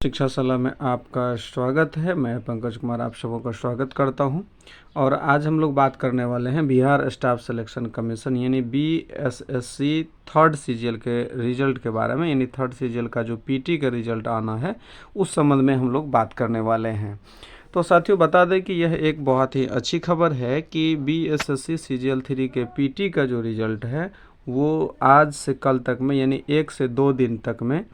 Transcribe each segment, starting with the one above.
शिक्षा सलाह में आपका स्वागत है। मैं पंकज कुमार आप सबों का स्वागत करता हूं। और आज हम लोग बात करने वाले हैं बिहार स्टाफ सिलेक्शन कमीशन यानी बीएसएससी थर्ड सीजीएल के रिजल्ट के बारे में। यानी थर्ड सीजीएल का जो पीटी का रिजल्ट आना है उस संबंध में हम लोग बात करने वाले हैं। तो साथियों बता दें कि यह एक बहुत ही अच्छी खबर है कि बीएसएससी सीजीएल 3 के पीटी का जो रिजल्ट है वो आज से कल तक में यानी 1 से 2 दिन तक में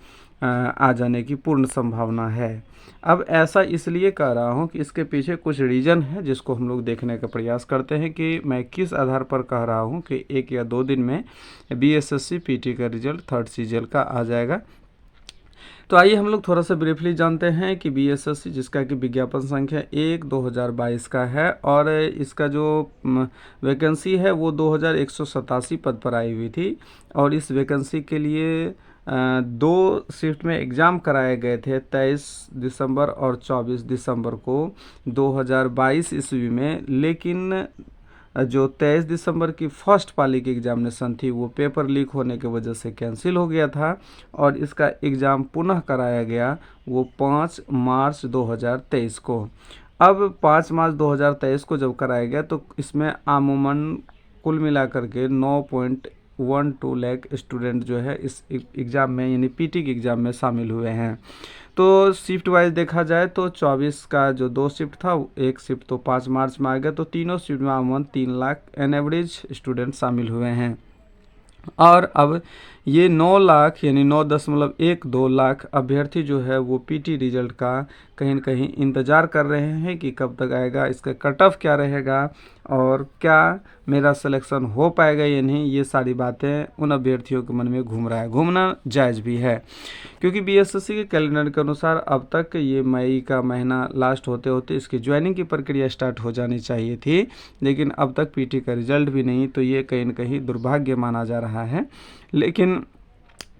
आ जाने की पूर्ण संभावना है। अब ऐसा इसलिए कह रहा हूं कि इसके पीछे कुछ रीज़न है जिसको हम लोग देखने का प्रयास करते हैं कि मैं किस आधार पर कह रहा हूं कि 1 या 2 दिन में बीएसएससी पीटी का रिजल्ट थर्ड सीजीएल का आ जाएगा। तो आइए हम लोग थोड़ा सा ब्रीफली जानते हैं कि बीएसएससी जिसका कि विज्ञापन संख्या 1/2022 का है और इसका जो वैकेंसी है वो 2187 पद पर आई हुई थी। और इस वैकेंसी के लिए 2 शिफ्ट में एग्ज़ाम कराए गए थे 23 दिसंबर और 24 दिसंबर को 2022 ईस्वी में। लेकिन जो 23 दिसंबर की फर्स्ट पाली की एग्जामिनेशन थी वो पेपर लीक होने की वजह से कैंसिल हो गया था और इसका एग्ज़ाम पुनः कराया गया वो 5 मार्च 2023 को। अब 5 मार्च 2023 को जब कराया गया तो इसमें आमूमन कुल मिलाकर के 9.12 लाख स्टूडेंट जो है इस एग्ज़ाम में यानी पीटी के एग्ज़ाम में शामिल हुए हैं। तो शिफ्ट वाइज देखा जाए तो 24 का जो 2 शिफ्ट था एक शिफ्ट तो 5 मार्च में आ गया, तो तीनों शिफ्ट में अमूमन 3 लाख एन एवरेज स्टूडेंट शामिल हुए हैं। और अब ये 9 लाख यानी 9.12 लाख अभ्यर्थी जो है वो पीटी रिजल्ट का कहीं न कहीं इंतज़ार कर रहे हैं कि कब तक आएगा, इसका कट ऑफ क्या रहेगा और क्या मेरा सिलेक्शन हो पाएगा या नहीं। ये सारी बातें उन अभ्यर्थियों के मन में घूम रहा है, घूमना जायज़ भी है क्योंकि बीएसएससी के कैलेंडर के अनुसार अब तक ये मई का महीना लास्ट होते होते इसकी ज्वाइनिंग की प्रक्रिया स्टार्ट हो जानी चाहिए थी, लेकिन अब तक पीटी का रिजल्ट भी नहीं। तो ये कहीं न कहीं दुर्भाग्य माना जा रहा है। लेकिन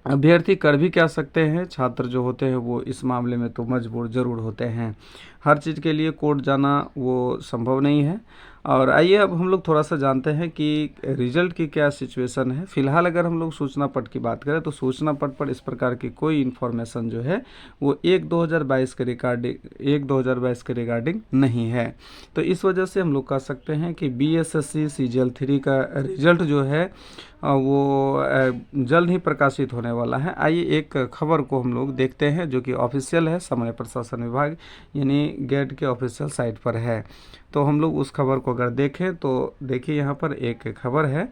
अभ्यर्थी कर भी क्या सकते हैं, छात्र जो होते हैं वो इस मामले में तो मजबूर ज़रूर होते हैं। हर चीज़ के लिए कोर्ट जाना वो संभव नहीं है। और आइए अब हम लोग थोड़ा सा जानते हैं कि रिज़ल्ट की क्या सिचुएशन है। फ़िलहाल अगर हम लोग सूचना पट की बात करें तो सूचना पट पर इस प्रकार की कोई इन्फॉर्मेशन जो है वो 1/2022 के रिगार्डिंग नहीं है। तो इस वजह से हम लोग कह सकते हैं कि बीएसएससी सीजीएल 3 का रिज़ल्ट जो है वो जल्द ही प्रकाशित होने वाला है। आइए एक खबर को हम लोग देखते हैं जो कि ऑफिशियल है, सामान्य प्रशासन विभाग यानी गेट के ऑफिशियल साइट पर है। तो हम लोग उस खबर को अगर देखें तो देखिए यहाँ पर एक खबर है,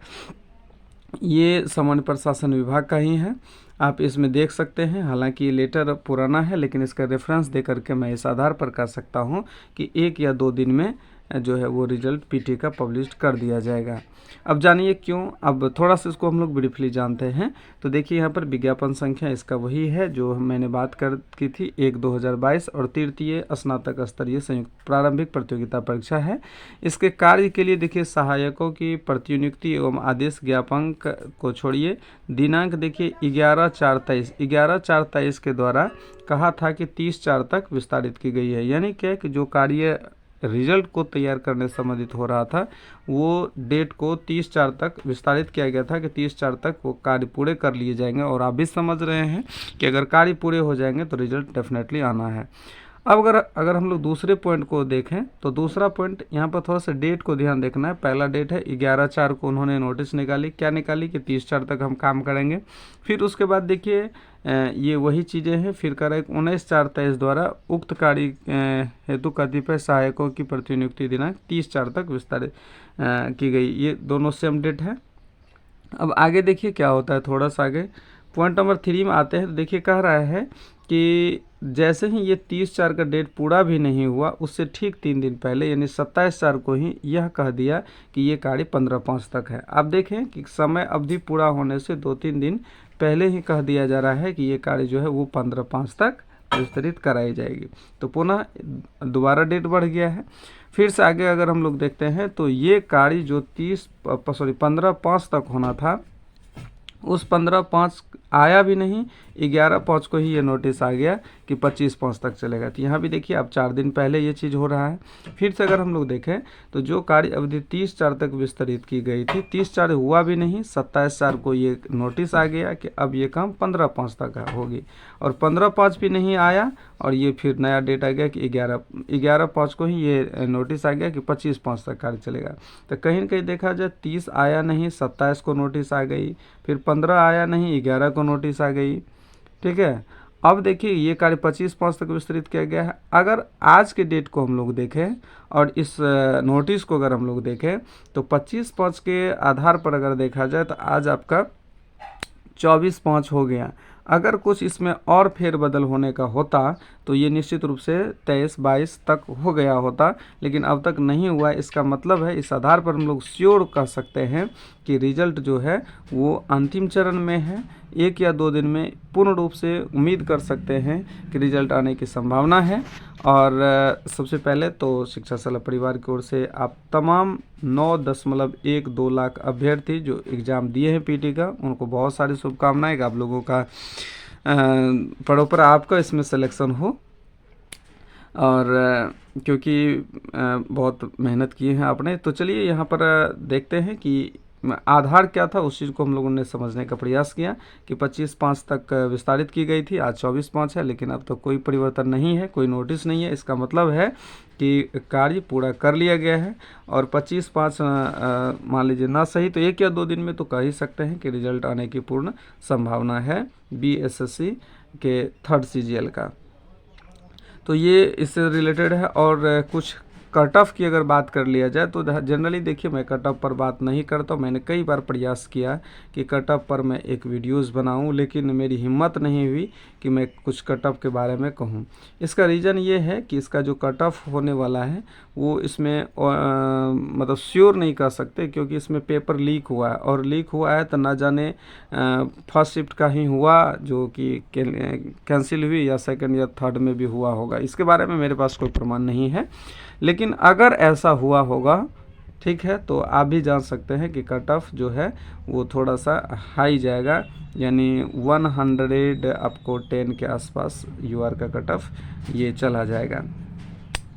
ये सामान्य प्रशासन विभाग का ही है, आप इसमें देख सकते हैं। हालांकि ये लेटर पुराना है लेकिन इसका रेफरेंस दे करके मैं इस आधार पर कह सकता हूँ कि 1 या 2 दिन में जो है वो रिजल्ट पीटी का पब्लिश कर दिया जाएगा। अब जानिए क्यों, अब थोड़ा सा इसको हम लोग ब्रीफली जानते हैं। तो देखिए यहाँ पर विज्ञापन संख्या इसका वही है जो मैंने बात की थी 1/2022 और तृतीय स्नातक स्तरीय संयुक्त प्रारंभिक प्रतियोगिता परीक्षा है। इसके कार्य के लिए देखिए सहायकों की प्रतिनियुक्ति एवं आदेश ज्ञापन को छोड़िए, दिनांक देखिए 11/4/23 के द्वारा कहा था कि 30/4 तक विस्तारित की गई है। यानी क्या कि जो कार्य रिजल्ट को तैयार करने संबंधित हो रहा था वो डेट को 30/4 तक विस्तारित किया गया था कि 30/4 तक वो कार्य पूरे कर लिए जाएंगे। और आप भी समझ रहे हैं कि अगर कार्य पूरे हो जाएंगे तो रिजल्ट डेफिनेटली आना है। अब अगर हम लोग दूसरे पॉइंट को देखें तो दूसरा पॉइंट यहाँ पर थोड़ा सा डेट को ध्यान देखना है। पहला डेट है 11/4 को उन्होंने नोटिस निकाली, क्या निकाली कि 30/4 तक हम काम करेंगे। फिर उसके बाद देखिए ये वही चीज़ें हैं, फिर कर 19/4/23 द्वारा उक्त कार्य हेतु कतिपय सहायकों की प्रतिनियुक्ति दिनांक 30/4 तक विस्तारित की गई। ये दोनों सेम डेट है। अब आगे देखिए क्या होता है, थोड़ा सा आगे पॉइंट नंबर 3 में आते हैं तो देखिए कह रहा है कि जैसे ही ये 30/4 का डेट पूरा भी नहीं हुआ उससे ठीक 3 दिन पहले यानी 27/4 को ही यह कह दिया कि ये कार्य 15/5 तक है। अब देखें कि समय अवधि पूरा होने से 2-3 दिन पहले ही कह दिया जा रहा है कि ये कार्य जो है वो 15/5 तक विस्तरित कराई जाएगी। तो पुनः दोबारा डेट बढ़ गया है। फिर से आगे अगर हम लोग देखते हैं तो ये कार्य जो 15/5 तक होना था उस 15/5 आया भी नहीं, 11/5 को ही ये नोटिस आ गया कि 25/5 तक चलेगा। तो यहाँ भी देखिए अब 4 दिन पहले ये चीज़ हो रहा है। फिर से अगर हम लोग देखें तो जो कार्य अवधि 30/4 तक विस्तरित की गई थी, 30/4 हुआ भी नहीं, 27/4 को ये नोटिस आ गया कि अब ये काम 15/5 तक होगी, और 15/5 भी नहीं आया, और ये फिर नया डेट आ गया कि 11/5 को ही ये नोटिस आ गया कि 25/5 तक कार्य चलेगा। तो कहीं न कहीं देखा जाए 30 आया नहीं, 27 को नोटिस आ गई, फिर 15 आया नहीं, 11 को नोटिस आ गई। ठीक है, अब देखिए ये कार्य 25/5 तक विस्तृत किया गया है। अगर आज के डेट को हम लोग देखें और इस नोटिस को अगर हम लोग देखें तो 25/5 के आधार पर अगर देखा जाए तो आज आपका 24/5 हो गया। अगर कुछ इसमें और फेरबदल होने का होता तो ये निश्चित रूप से 23-22 तक हो गया होता, लेकिन अब तक नहीं हुआ। इसका मतलब है इस आधार पर हम लोग श्योर कह सकते हैं कि रिजल्ट जो है वो अंतिम चरण में है। 1 या 2 दिन में पूर्ण रूप से उम्मीद कर सकते हैं कि रिजल्ट आने की संभावना है। और सबसे पहले तो शिक्षा सलाह परिवार की ओर से आप तमाम 9.12 लाख अभ्यर्थी जो एग्ज़ाम दिए हैं पीटी का, उनको बहुत सारी शुभकामनाएं। आप लोगों का पढ़ो आपका इसमें सिलेक्शन हो, और क्योंकि बहुत मेहनत की है आपने। तो चलिए यहाँ पर देखते हैं कि आधार क्या था, उस चीज़ को हम लोगों ने समझने का प्रयास किया कि 25/5 तक विस्तारित की गई थी, आज 24/5 है, लेकिन अब तो कोई परिवर्तन नहीं है, कोई नोटिस नहीं है। इसका मतलब है कि कार्य पूरा कर लिया गया है, और 25/5 मान लीजिए ना सही तो 1 या 2 दिन में तो कह ही सकते हैं कि रिजल्ट आने की पूर्ण संभावना है BSSC के 3rd CGL का। तो ये इससे रिलेटेड है। और कुछ कट ऑफ की अगर बात कर लिया जाए तो जनरली देखिए मैं कट ऑफ पर बात नहीं करता हूँ। मैंने कई बार प्रयास किया कि कट ऑफ पर मैं एक वीडियोस बनाऊँ, लेकिन मेरी हिम्मत नहीं हुई कि मैं कुछ कट ऑफ के बारे में कहूँ। इसका रीज़न ये है कि इसका जो कट ऑफ होने वाला है वो इसमें मतलब श्योर नहीं कर सकते, क्योंकि इसमें पेपर लीक हुआ है, और लीक हुआ है तो ना जाने फर्स्ट शिफ्ट का ही हुआ जो कि कैंसिल हुई, या सेकंड या थर्ड में भी हुआ होगा। इसके बारे में मेरे पास कोई प्रमाण नहीं है, लेकिन अगर ऐसा हुआ होगा, ठीक है, तो आप भी जान सकते हैं कि कट ऑफ जो है वो थोड़ा सा हाई जाएगा, यानी 100 आपको 10 के आसपास यूआर का कट ऑफ ये चला जाएगा।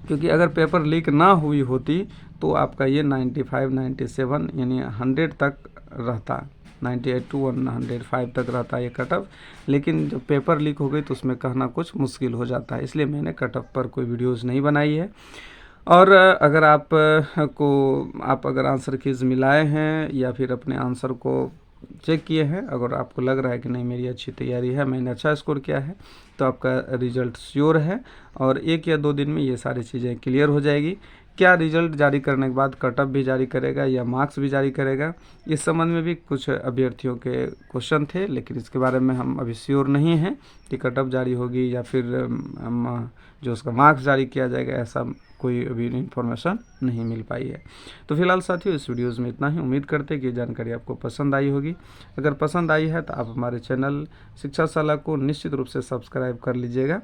क्योंकि अगर पेपर लीक ना हुई होती तो आपका ये 95, 97 यानी 100 तक रहता, 98 to 105 तक रहता है ये कट ऑफ। लेकिन जब पेपर लीक हो गई तो उसमें कहना कुछ मुश्किल हो जाता है, इसलिए मैंने कट ऑफ पर कोई वीडियोज़ नहीं बनाई है। और अगर आप अगर आंसर कीज़ मिलाए हैं या फिर अपने आंसर को चेक किए हैं, अगर आपको लग रहा है कि नहीं मेरी अच्छी तैयारी है, मैंने अच्छा स्कोर किया है, तो आपका रिज़ल्ट श्योर है, और 1 या 2 दिन में ये सारी चीज़ें क्लियर हो जाएगी। क्या रिजल्ट जारी करने के बाद कट ऑफ भी जारी करेगा या मार्क्स भी जारी करेगा, इस संबंध में भी कुछ अभ्यर्थियों के क्वेश्चन थे, लेकिन इसके बारे में हम अभी श्योर नहीं हैं कि कट ऑफ जारी होगी या फिर जो उसका मार्क्स जारी किया जाएगा, ऐसा कोई अभी इन्फॉर्मेशन नहीं मिल पाई है। तो फिलहाल साथियों इस वीडियोज़ में इतना ही। उम्मीद करते हैं कि जानकारी आपको पसंद आई होगी। अगर पसंद आई है तो आप हमारे चैनल शिक्षा सलाह को निश्चित रूप से सब्सक्राइब कर लीजिएगा,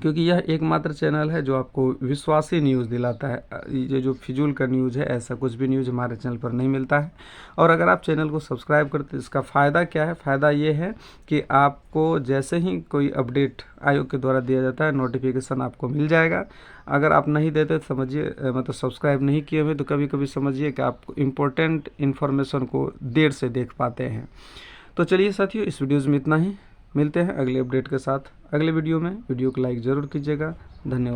क्योंकि यह एकमात्र चैनल है जो आपको विश्वासी न्यूज़ दिलाता है। ये जो फिजूल का न्यूज़ है, ऐसा कुछ भी न्यूज़ हमारे चैनल पर नहीं मिलता है। और अगर आप चैनल को सब्सक्राइब करते हैं, इसका फ़ायदा क्या है? फ़ायदा ये है कि आपको जैसे ही कोई अपडेट आयोग के द्वारा दिया जाता है, नोटिफिकेशन आपको मिल जाएगा। अगर आप नहीं देते समझिए, मतलब सब्सक्राइब नहीं किए हुए, तो कभी कभी समझिए कि आप इम्पोर्टेंट इन्फॉर्मेशन को देर से देख पाते हैं। तो चलिए साथियों, इस वीडियोज़ में इतना ही। मिलते हैं अगले अपडेट के साथ अगले वीडियो में। वीडियो को लाइक ज़रूर कीजिएगा। धन्यवाद।